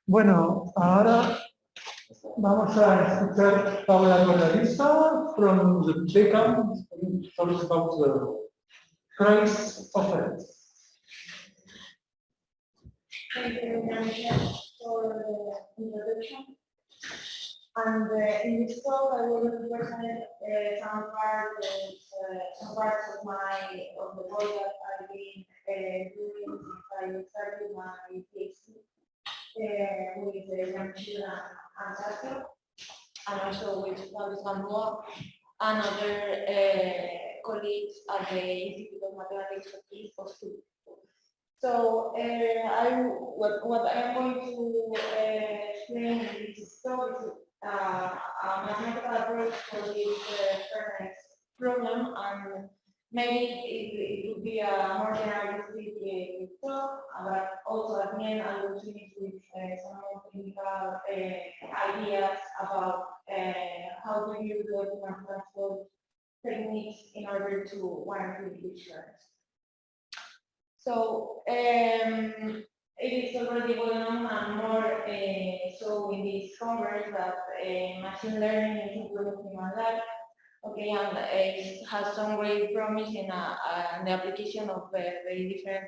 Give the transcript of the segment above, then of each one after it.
Bueno, ahora vamos a escuchar Paula Gordaliza from the BCAM, talks about the price of it. Thank you very much for the introduction. And in this talk, I will present some parts of the work that I've been doing since I started my PhD with young children and Saskia, and also with Paula Gordaliza and other colleagues at the Institute of Mathematics of School. So what I am going to explain in this talk is a mathematical approach for this fairness problem, and maybe it would be a more generalistic talk, but also at the end I will finish with some more technical ideas about how to use the mathematical techniques in order to guarantee these fairness. So it is already well known and more so in this Congress that machine learning is improving human life. Okay, and it has some great promise in the application of very different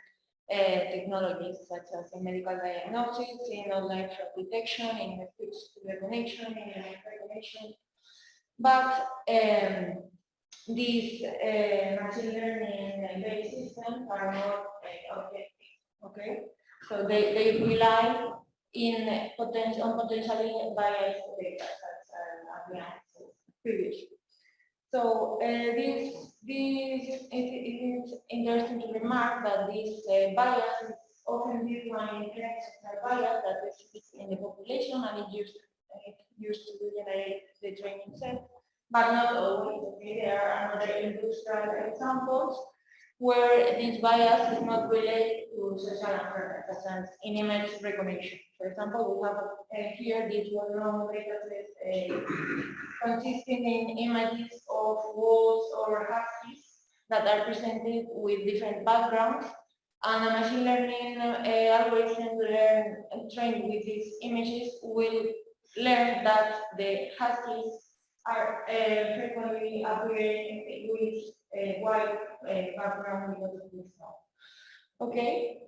technologies such as in medical diagnosis, in online fraud detection, in speech recognition, in image recognition. But these machine learning based systems are not objective, okay? So they rely on potentially biased data, as we answered previously. So it is interesting to remark that this bias is often due to an inherent bias that exists in the population and it used to generate the training set. But not always. Okay, there are other industrial examples where this bias is not related to social unfairness, such as in image recognition. For example, we have here this well-known dataset consisting in images of wolves or huskies that are presented with different backgrounds, and a machine learning algorithm trained with these images will learn that the huskies are frequently appearing with a white background because of this now. Okay,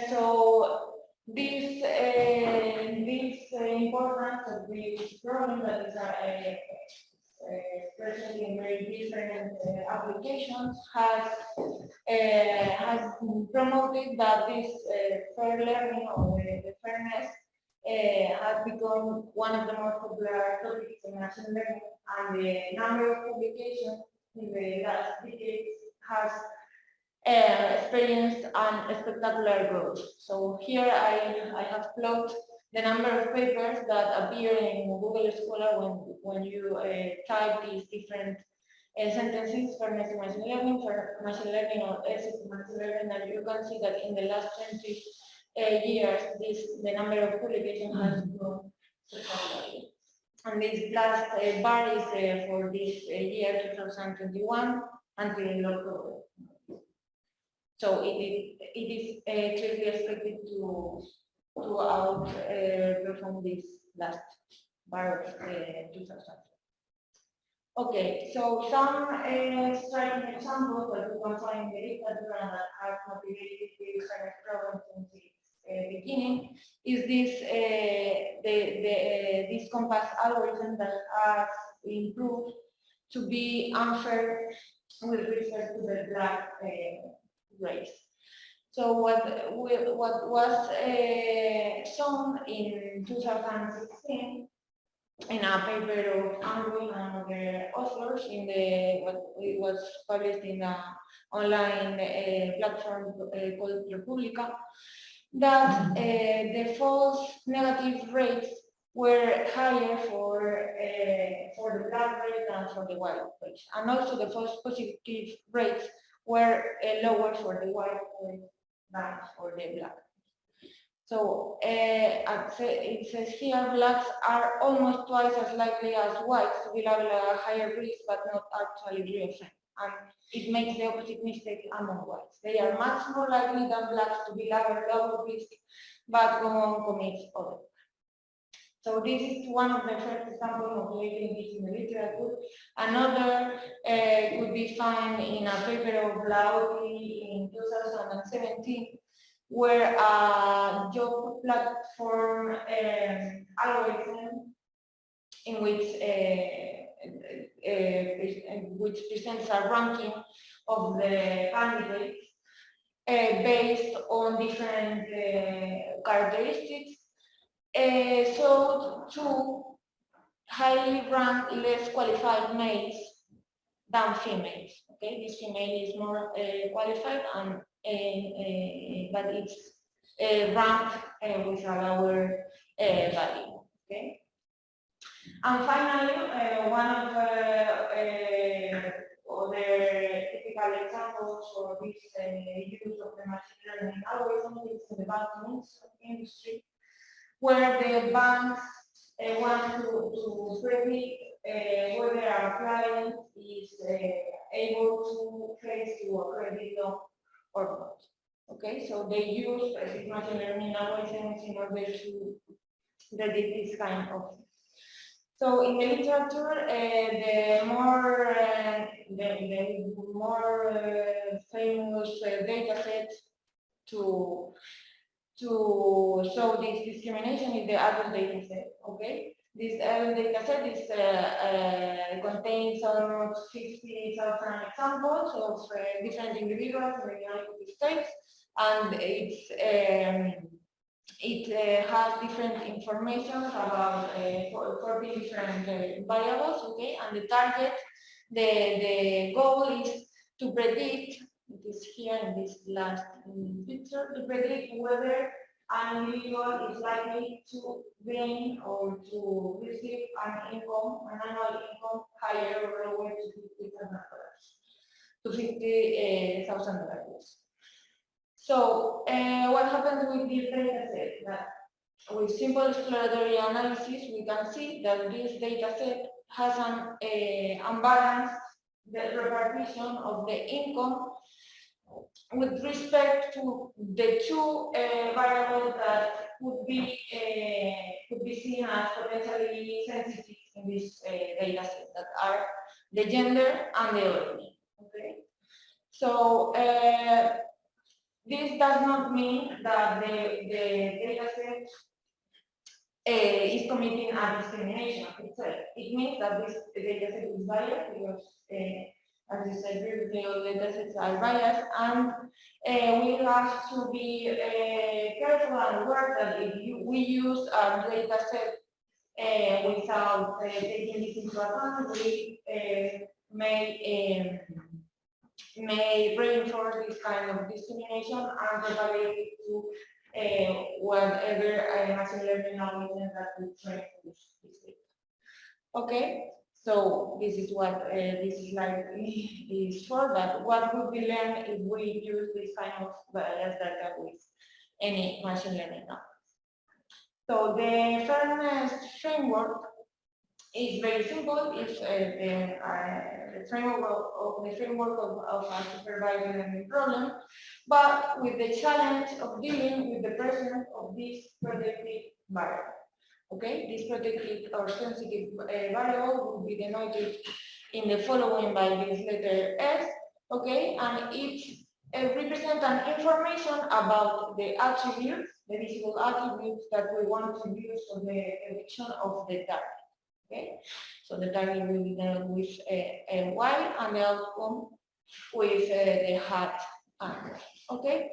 so this importance of this problem that is especially in very different applications has promoted that this fair learning or the fairness has become one of the more popular topics in machine learning, and the number of publications in the last decades has experienced a spectacular growth. So here I have plotted the number of papers that appear in Google Scholar when you type these different sentences, fairness in machine learning, for machine learning or ethics in machine learning, and you can see that in the last 20 years, the number of publications has grown substantially. And this last bar is for this year 2021 until October. So it is clearly expected to outperform this last bar of 2000. Okay, so some striking examples that we can find in the literature and that have motivated this kind of problem since its beginning is this this compass algorithm that has improved to be unfair with respect to the black race. So what was shown in 2016 in a paper of Andrew and other authors in what it was published in an online platform called Republica, that the false negative rates were higher for the black race than for the white race, and also the false positive rates were lower for the white race than for the black. So it says here blacks are almost twice as likely as whites to be labeled a higher risk, but not actually real offend. and it makes the opposite mistake among whites. They are much more likely than blacks to be lower risk, but commits other. So this is one of the first examples of labeling this in the literature. Another could be found in a paper of Lauri in 2017, where a job platform algorithm in which presents a ranking of the candidates based on different characteristics. So two highly ranked, less qualified males than females. Okay, this female is more qualified, and but it's ranked with a lower value. Okay, and finally, one of the other typical examples for this use of the machine learning algorithm is in the banking industry, where the banks want to predict whether a client is able to face to a credit loan or not. Okay, so they use machine learning algorithms in order to predict this kind of thing. So in the literature, the more famous data set to show this discrimination is the adult data set. Okay, this adult data set is contains almost 50,000 examples of different individuals in the United States, and it has different information about 40 different variables. Okay, and the goal is to predict. It is here in this last picture, to predict whether an individual is likely to gain or to receive an annual income higher or lower to $50,000. So what happens with this data set? That with simple exploratory analysis, we can see that this data set has an unbalanced repartition of the income with respect to the two variables that could be seen as potentially sensitive in this data set, that are the gender and the origin. Okay, so this does not mean that the data set is committing a discrimination itself. It means that this data set is biased because, as you said previously, all data sets are biased, and we have to be careful and aware that if we use a data set without taking this into account, we may reinforce this kind of discrimination and propagate it to whatever machine learning algorithm that we train this data. Okay, so this is what this slide is for, but what would be learned if we use this kind of biased data with any machine learning algorithm? So the fairness framework is very simple. It's the framework of a supervised learning problem, but with the challenge of dealing with the presence of this predictive variable. Okay, this predictive or sensitive variable will be denoted in the following by this letter S. Okay, and it represents an information about the attributes, the visible attributes that we want to use for the prediction of the target. Okay, so the target will be done with a Y and the outcome with the hat angle. Okay,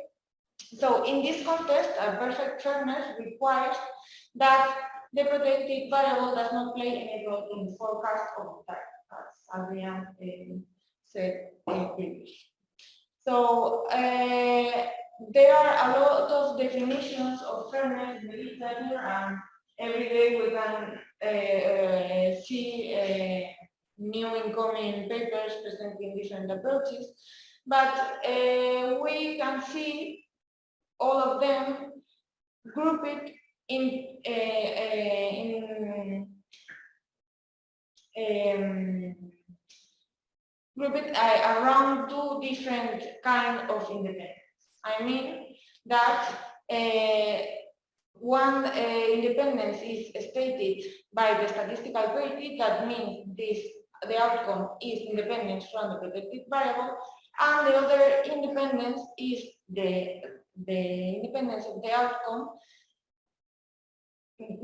so in this context, a perfect fairness requires that the protected variable does not play any role in the forecast of the target, as Adrian said previously. So there are a lot of definitions of fairness in the literature, and every day we can see new incoming papers presenting different approaches, but we can see all of them grouped in group it around two different kind of independence. I mean that one independence is stated by the statistical parity. That means the outcome is independent from the protected variable, and the other independence is the independence of the outcome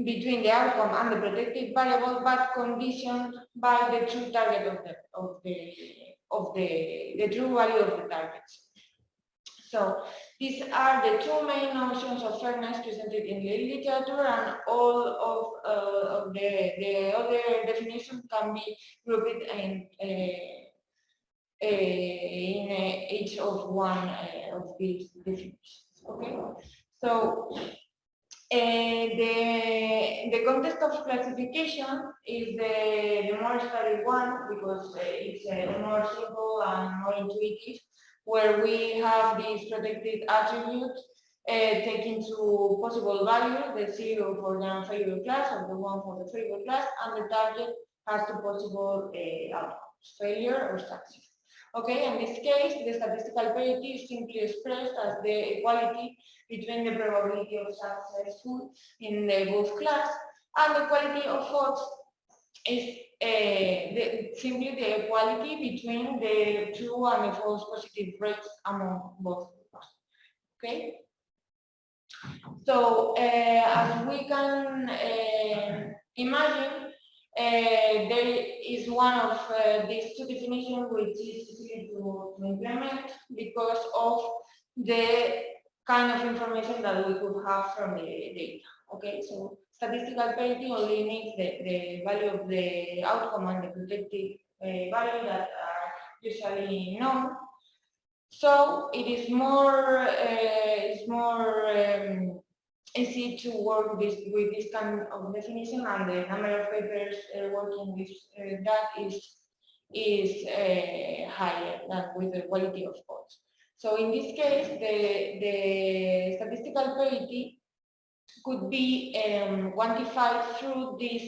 between the outcome and the protected variable, but conditioned by the true target of the true value of the targets. So these are the two main notions of fairness presented in the literature, and all of the other definitions can be grouped in each of one of these definitions. Okay, so the context of classification is the more studied one, because it's more simple and more intuitive, where we have these protected attributes taken to possible values, the 0 for the unfavorable class or the 1 for the favorable class, and the target has two possible outcomes, failure or success. Okay, in this case, the statistical parity is simply expressed as the equality between the probability of successful in the both class and the quality of false is simply the equality between the true and the false positive rates among both groups. Okay, so as we can imagine, there is one of these two definitions which is easy to implement because of the kind of information that we could have from the data. Okay, so statistical parity only needs the value of the outcome and the protected value that are usually known. So it is more easy to work with this kind of definition, and the number of papers working with that is higher than with the quality of codes. So in this case, the statistical parity could be quantified through this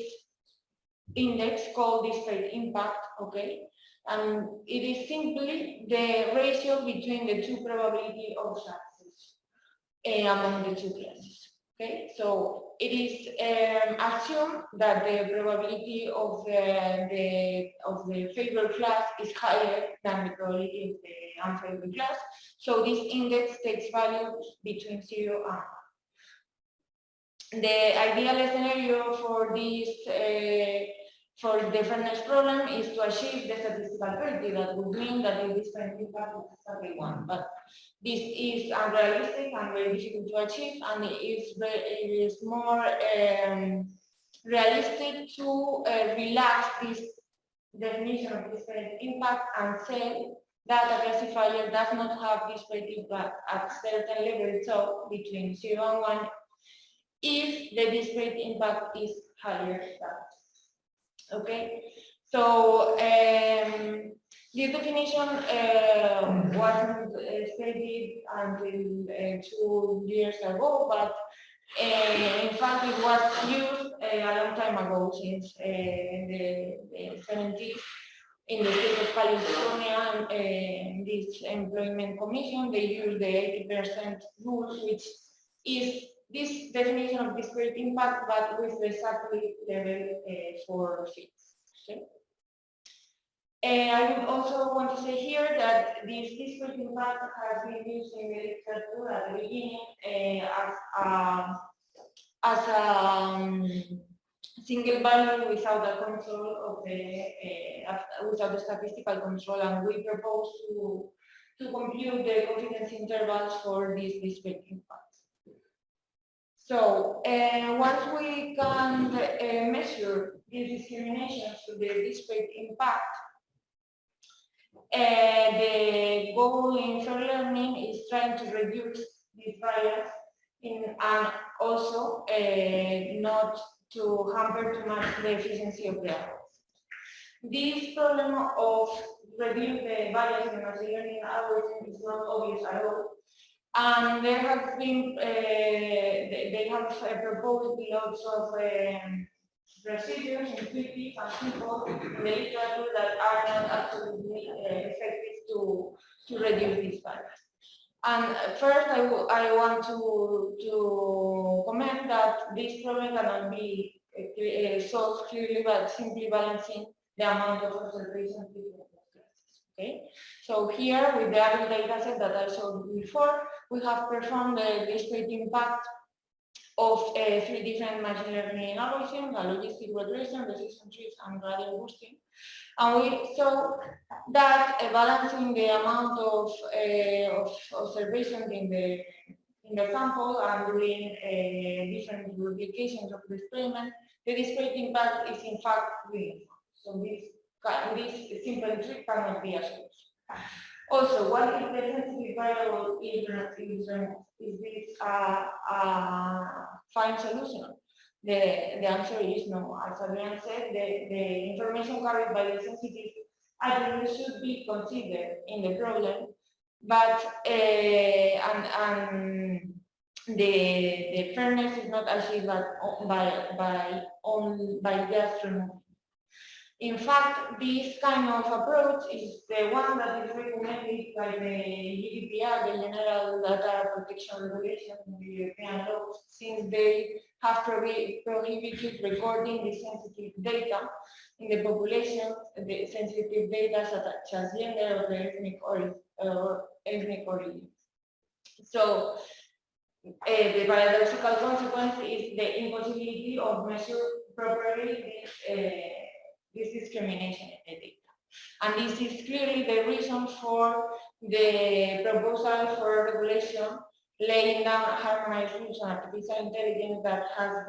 index called disparate impact. Okay, and it is simply the ratio between the two probability of success among the two classes. Okay, so it is assumed that the probability of the favored class is higher than the probability of the unfavored class. So this index takes values between 0 and 1. The ideal scenario for this for the fairness problem is to achieve the statistical parity. That would mean that the disparate impact is exactly 1, but this is unrealistic and very difficult to achieve, and it is more realistic to relax this definition of disparate impact and say that a classifier does not have disparate impact at certain level, so between 0 and 1, if the disparate impact is higher than that. Okay, so this definition wasn't stated until 2 years ago, but in fact it was used a long time ago, since the 70s, in the state of California, and this employment commission, they use the 80% rule, which is this definition of disparate impact, but with the exactly level for fits. Okay. I would also want to say here that this disparate impact has been used in the literature at the beginning as a single value without a control of the without the statistical control, and we propose to compute the confidence intervals for this disparate impact. So once we can measure these discriminations to the disparate impact, the goal in fair learning is trying to reduce this bias and also not to hamper too much the efficiency of the algorithms. This problem of reduce the bias in machine learning algorithm is not obvious at all. And there have been, they have proposed lots of procedures, intuitive and simple in the literature that are not absolutely effective to reduce these values. And first, I want to comment that this problem cannot be solved clearly by simply balancing the amount of observations between the classes. Okay, so here with the other data set that I showed before, we have performed the discrete impact of 3 different machine learning algorithms: logistic regression, decision trees, and gradient boosting. And we saw that balancing the amount of observations in the sample and doing different replications of the experiment, the discrete impact is in fact uniform. So this simple trick cannot be achieved. Also, what if the sensitive variable is removed? Is this a fine solution? The answer is no. As Adrian said, the information carried by the sensitive attribute should be considered in the problem, but and the fairness is not achieved by just removing. In fact, this kind of approach is the one that is recommended by the GDPR, the General Data Protection Regulation in the European laws, since they have prohibited recording the sensitive data in the population, the sensitive data such as gender or the ethnic origin. So the paradoxical consequence is the impossibility of measure properly this discrimination in the data. And this is clearly the reason for the proposal for regulation laying down harmonized rules on artificial intelligence that has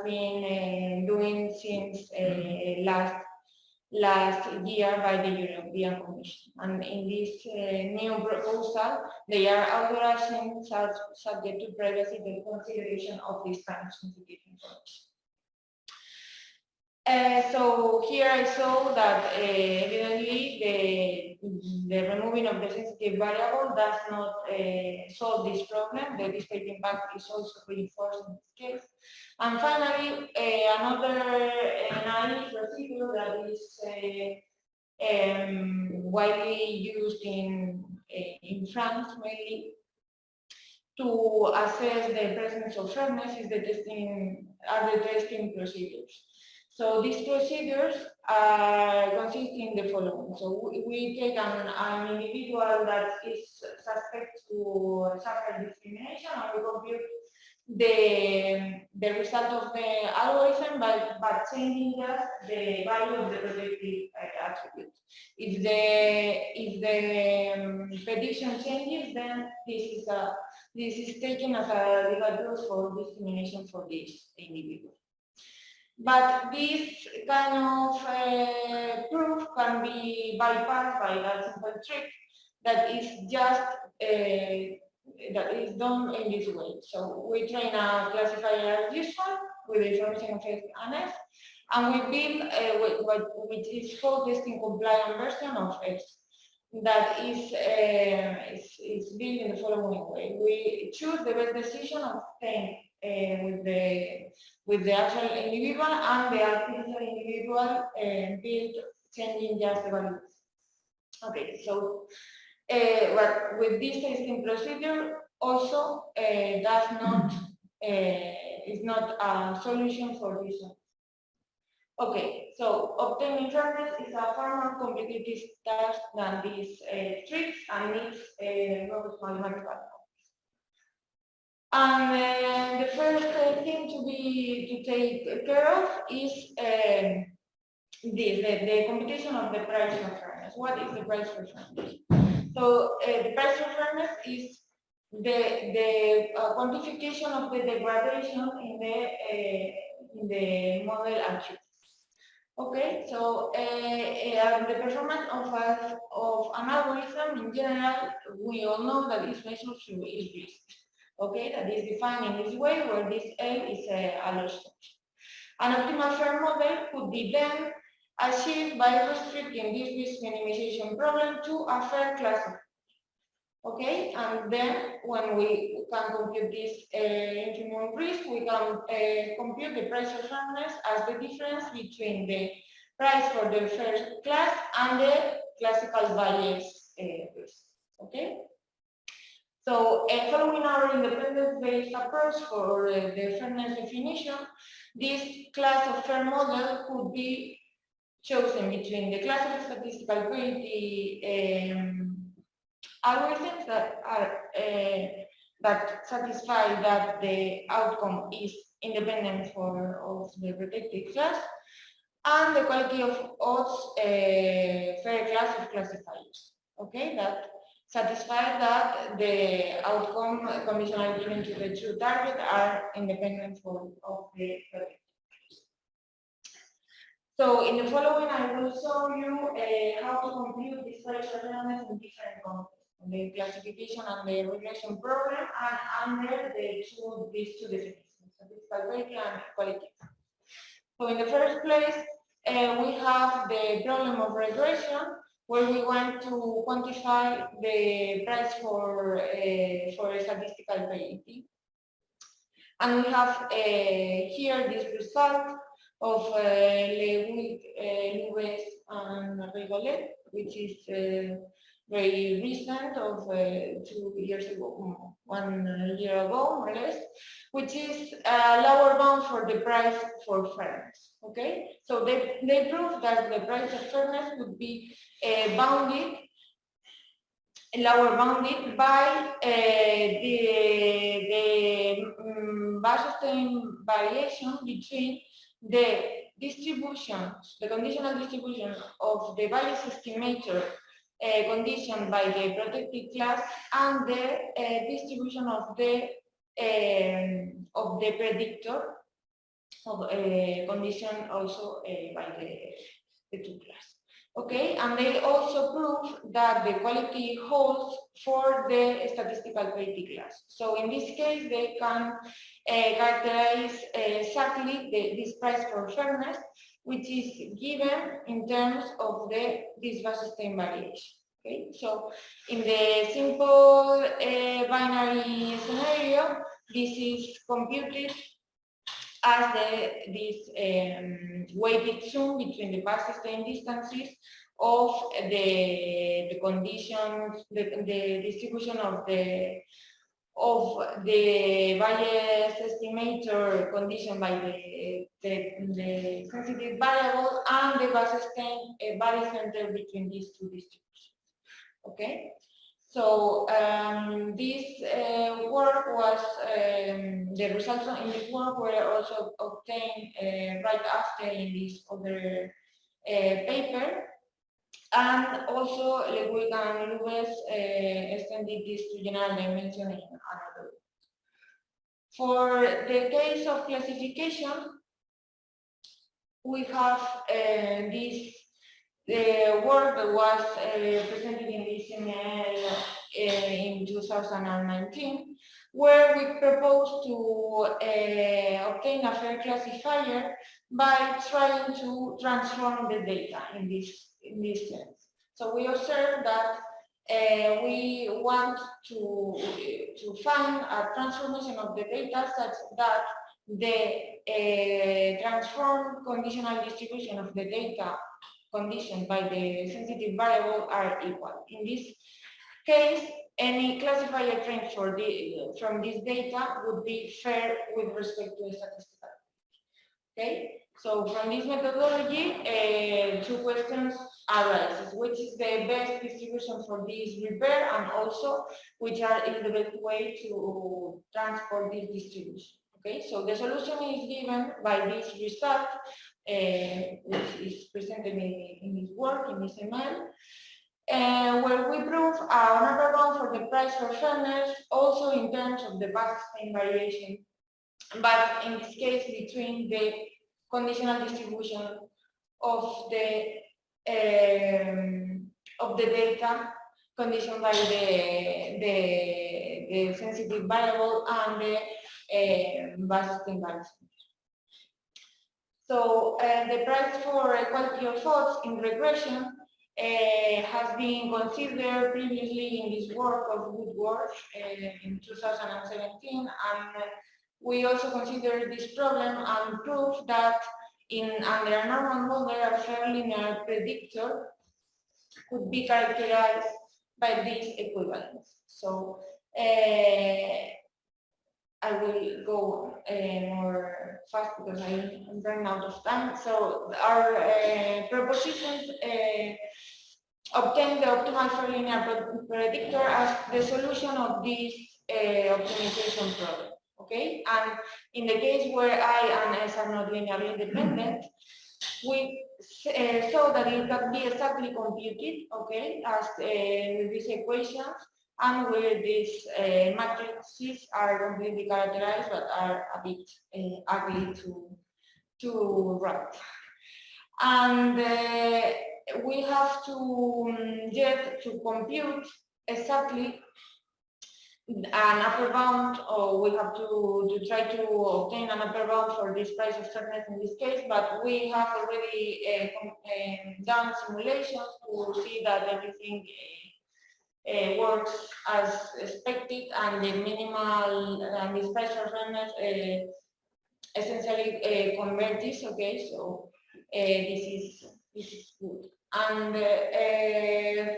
been doing since last year by the European Commission. And in this new proposal, they are authorizing subject to privacy the consideration of this kind of sensitive information. So here I saw that evidently the removing of the sensitive variable does not solve this problem. The discrete impact is also reinforced in this case. And finally, another naive procedure that is widely used in France mainly to assess the presence of fairness is the testing procedures. So these procedures consist in the following. So we take an individual that is suspect to suffer discrimination, and we compute the result of the algorithm by changing just the value of the predicted attribute. If the prediction changes, then this is taken as a legal proof for discrimination for this individual. But this kind of proof can be bypassed by that simple trick that is just that is done in this way. So we train a classifier as usual with the information of X and F, and we build which is called testing compliant version of X. That is built in the following way. We choose the best decision of staying with the actual individual, and the artificial individual built changing just the values. Okay, so but with this testing procedure also does not is not a solution for this one. Okay, so obtaining fairness is a far more complicated task than these tricks and needs robust mathematical models. And the first thing to take care of is the computation of the price for fairness. What is the price for fairness? So the price for fairness is the quantification of the degradation in the model attributes. Okay, so the performance of an algorithm in general, we all know that is measured through its risk. Okay, that is defined in this way, where this L is a loss function. An optimal fair model could be then achieved by restricting this risk minimization problem to a fair classifier. Okay, and then when we can compute this increment risk, we can compute the price of fairness as the difference between the price for the first class and the classical bias risk. Okay. So, following our independence-based approach for the fairness definition, this class of fair model could be chosen between the class of statistical parity algorithms that are that satisfy that the outcome is independent of the protected class, and the quality of odds fair class of classifiers. Okay, that satisfy that the outcome conditional given to the true target are independent of the protected. So in the following, I will show you how to compute this price fairness in different contexts, the classification and the regression program, and under these two definitions, statistical parity and quality. So in the first place, we have the problem of regression, where we want to quantify the price for a statistical parity. And we have here this result of Lewis and Rigolet, which is very recent, of 2 years ago, 1 year ago, more or less, which is a lower bound for the price for fairness. Okay, so they prove that the price of fairness would be lower bounded by the Base variation between the distributions, the conditional distribution of the bias estimator conditioned by the protected class, and the distribution of the predictor of conditioned also by the two class. Okay, and they also prove that the quality holds for the statistical parity class. So in this case, they can characterize exactly this price for fairness, which is given in terms of this Base variation. Okay, so in the simple binary scenario, this is computed as this weighted sum between the Base distances of the conditions, the distribution of the bias estimator condition by the sensitive variable, and the Base center between these two distributions. Okay. So this work was, the results in this work were also obtained right after in this other paper, and also Lewis and Lewis extended this to general dimension in another. For the case of classification, we have this work that was presented in BCAM in 2019, where we propose to obtain a fair classifier by trying to transform the data in this sense. So we observe that we want to find a transformation of the data such that the transformed conditional distribution of the data conditioned by the sensitive variable are equal. In this case, any classifier trained from this data would be fair with respect to the statistical. Okay, so from this methodology, two questions arise: which is the best distribution for this repair, and also which is the best way to transport this distribution. Okay, so the solution is given by this result, which is presented in this work, in this email, where we prove an upper bound for the price for fairness, also in terms of the Base variation, but in this case between the conditional distribution of the data conditioned by the sensitive variable and the Base variation. So the price for quality of odds in regression has been considered previously in this work of Woodward in 2017, and we also consider this problem and prove that under a normal model, a fair linear predictor could be characterized by this equivalence. So I will go more fast because I'm running out of time. So our propositions obtain the optimal fair linear predictor as the solution of this optimization problem. Okay, and in the case where I and S are not linearly dependent, we saw that it can be exactly computed, okay, as with these equations, and where these matrices are completely characterized but are a bit ugly to write. And we have to yet to compute exactly an upper bound, or we have to try to obtain an upper bound for this price of fairness in this case, but we have already done simulations to see that everything works as expected, and the minimal and this price for fairness essentially converges. Okay, so this is good. And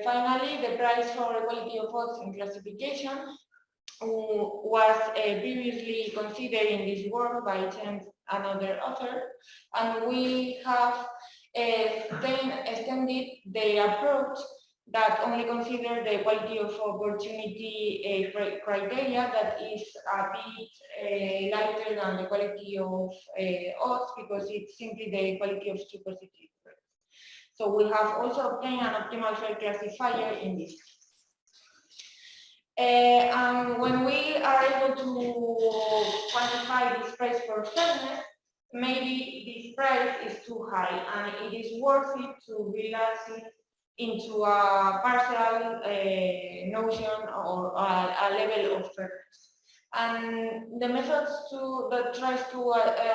finally, the price for equality of odds in classification was previously considered in this work by another author, and we have extended the approach that only consider the equality of opportunity criteria, that is a bit lighter than the equality of odds, because it's simply the equality of two positive rates. So we have also obtained an optimal fair classifier in this case. And when we are able to quantify this price for fairness, maybe this price is too high and it is worth it to relax it into a partial notion or a level of fairness. And the methods that tries to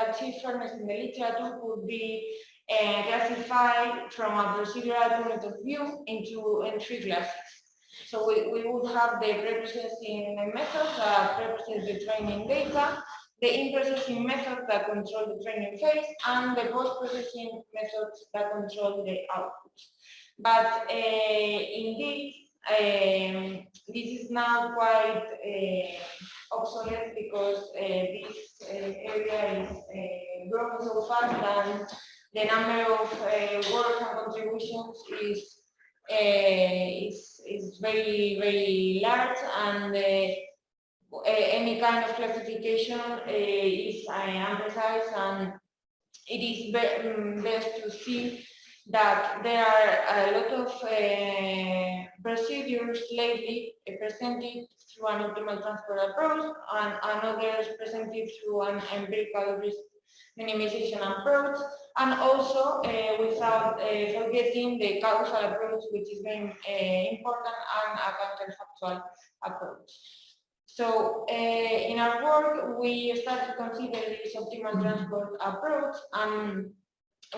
achieve fairness in the literature could be classified from a procedural point of view into three classes. So we would have the pre-processing methods that represent the training data, the in-processing methods that control the training phase, and the post-processing methods that control the output. But indeed, this is now quite obsolete, because this area is growing so fast, and the number of work and contributions is very, very large, and any kind of classification is imprecise, and it is best to see that there are a lot of procedures lately presented through an optimal transport approach, and others presented through an empirical risk minimization approach, and also without forgetting the causal approach, which is very important, and a counterfactual approach. So in our work, we start to consider this optimal transport approach, and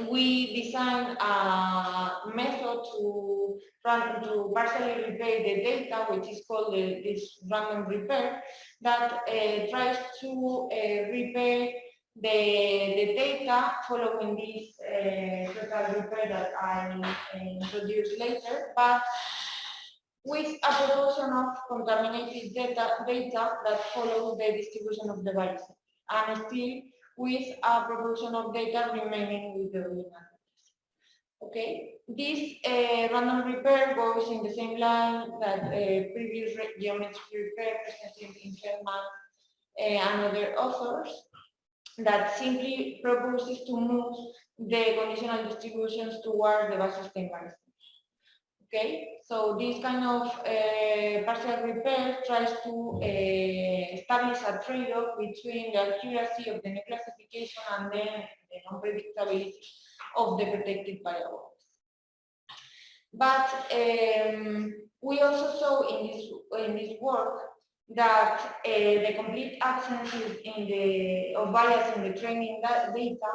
we designed a method to partially repair the data, which is called this random repair, that tries to repair the data following this total repair that I introduce later, but with a proportion of contaminated data that follows the distribution of the variance, and still with a proportion of data remaining with the original. Okay, this random repair goes in the same line that previous geometric repair presented in Feldman and other authors, that simply proposes to move the conditional distributions toward the Wasserstein variance. Okay, so this kind of partial repair tries to establish a trade-off between the accuracy of the new classification and then the non-predictability of the protected variables. But we also saw in this work that the complete absence of bias in the training data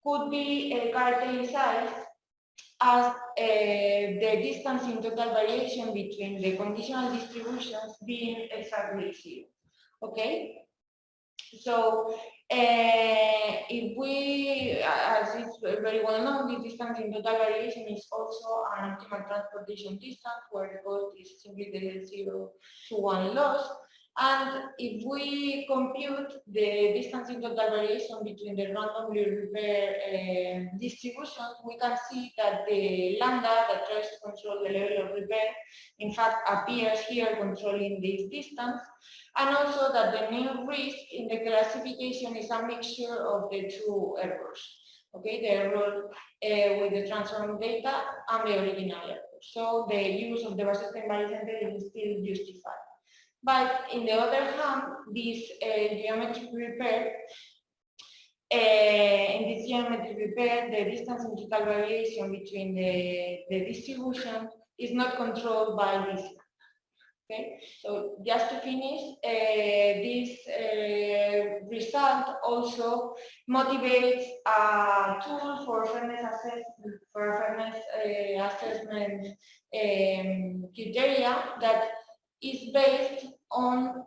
could be characterized as the distance in total variation between the conditional distributions being exactly zero. Okay? So if we, as it's very well known, the distance in total variation is also an optimal transportation distance where the cost is simply the 0 to 1 loss. And if we compute the distance in total variation between the randomly repair distributions, we can see that the lambda that tries to control the level of repair, in fact, appears here controlling this distance, and also that the mean risk in the classification is a mixture of the two errors. Okay, the error with the transform data and the original error. So the use of the basis center is still justified. But in the other hand, this geometric repair, the distance in total variation between the distribution is not controlled by this. Okay, so just to finish, this result also motivates a tool for fairness assessment criteria that is based on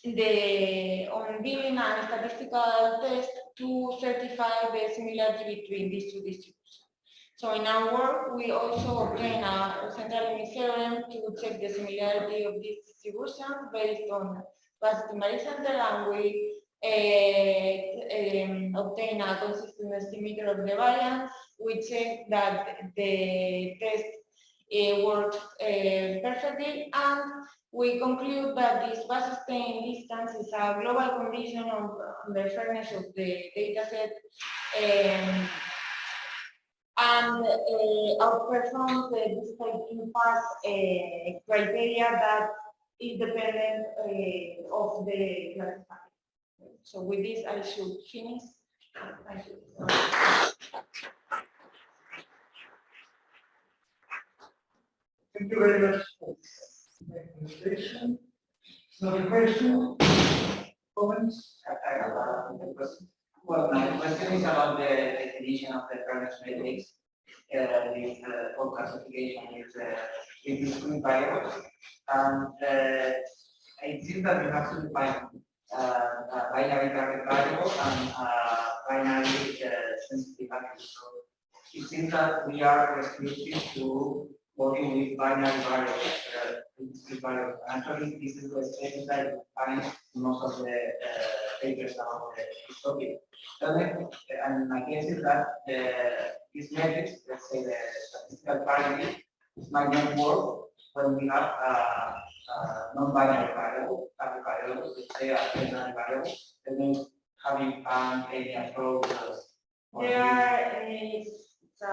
building a statistical test to certify the similarity between these two distributions. So in our work, we also obtain a central limit theorem to check the similarity of these distributions based on basis center, and we obtain a consistent estimator of the variance. We check that the test works perfectly, and we conclude that this basis distance is a global condition of the fairness of the dataset and outperforms the distinct impact criteria that is dependent of the classifier. So with this, I should finish. Thank you. Thank you very much for the presentation. Another question? Comments? I have a question. Well, my question is about the definition of the fairness matrix. This for classification with discrete variables. And it seems that you have to define a binary target variable and binary sensitive variable. So it seems that we are restricted to working with binary variables, Actually, this is the statement that you find in most of the papers about this topic. And my guess is that this metrics, let's say the statistical parity, might not work when we have non-binary variable, let's say a binary variable, and then having found any approach. There is a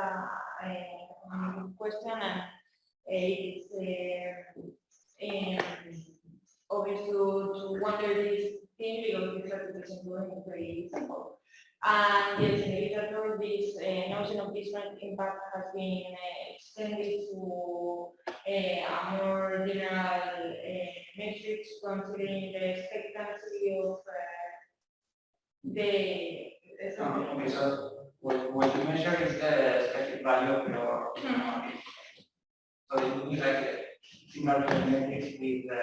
question, and it's obvious to wonder this thing because this classification is very simple. And yes, in the literature, this notion of different impact has been extended to a more general metrics considering the expectancy of the. Okay, so what you measure is the expected value of your. So it would be like similar to metrics with the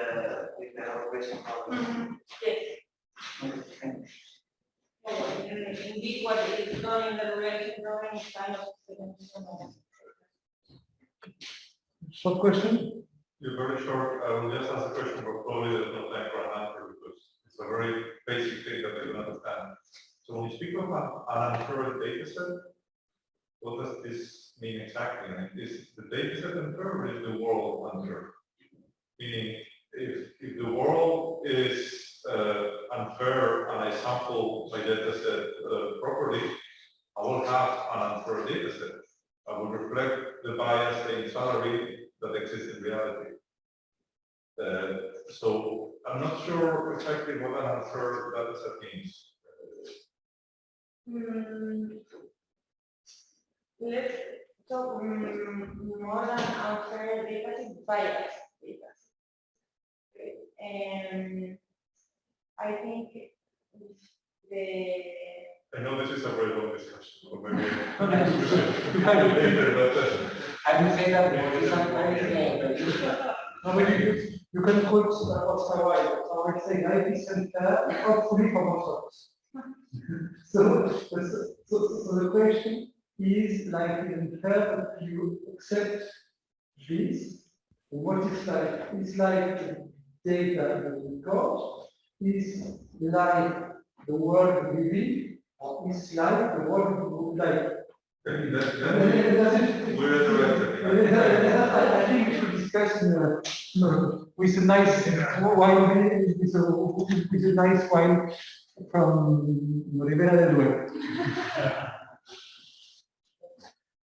regression problem. Yes. Okay. Indeed, what is done in the regression problem is kind of second. Short question? Yeah, very short. I will just ask a question, but probably there's no time for an answer because it's a very basic thing that I don't understand. So when you speak of an unfair data set, what does this mean exactly? I mean, is the data set unfair or is the world unfair? Meaning, if the world is unfair and I sample my data set properly, I will have an unfair data set. I will reflect the bias in salary that exists in reality. So I'm not sure exactly what an unfair data set means. Let's talk more than unfair data set, bias data. And I think I know this is a very long discussion, or maybe You have to- later, but I would say that what is very No, but you can put Oscar Wilde, so I would say life is unfair, hopefully for most of us. So the question is life is unfair if you accept this. What is life? Is life the data that we got? Is life the world we live? Or is life the world we would like? we're the I think we should discuss with a nice wine, with a nice wine from Ribera del Duero.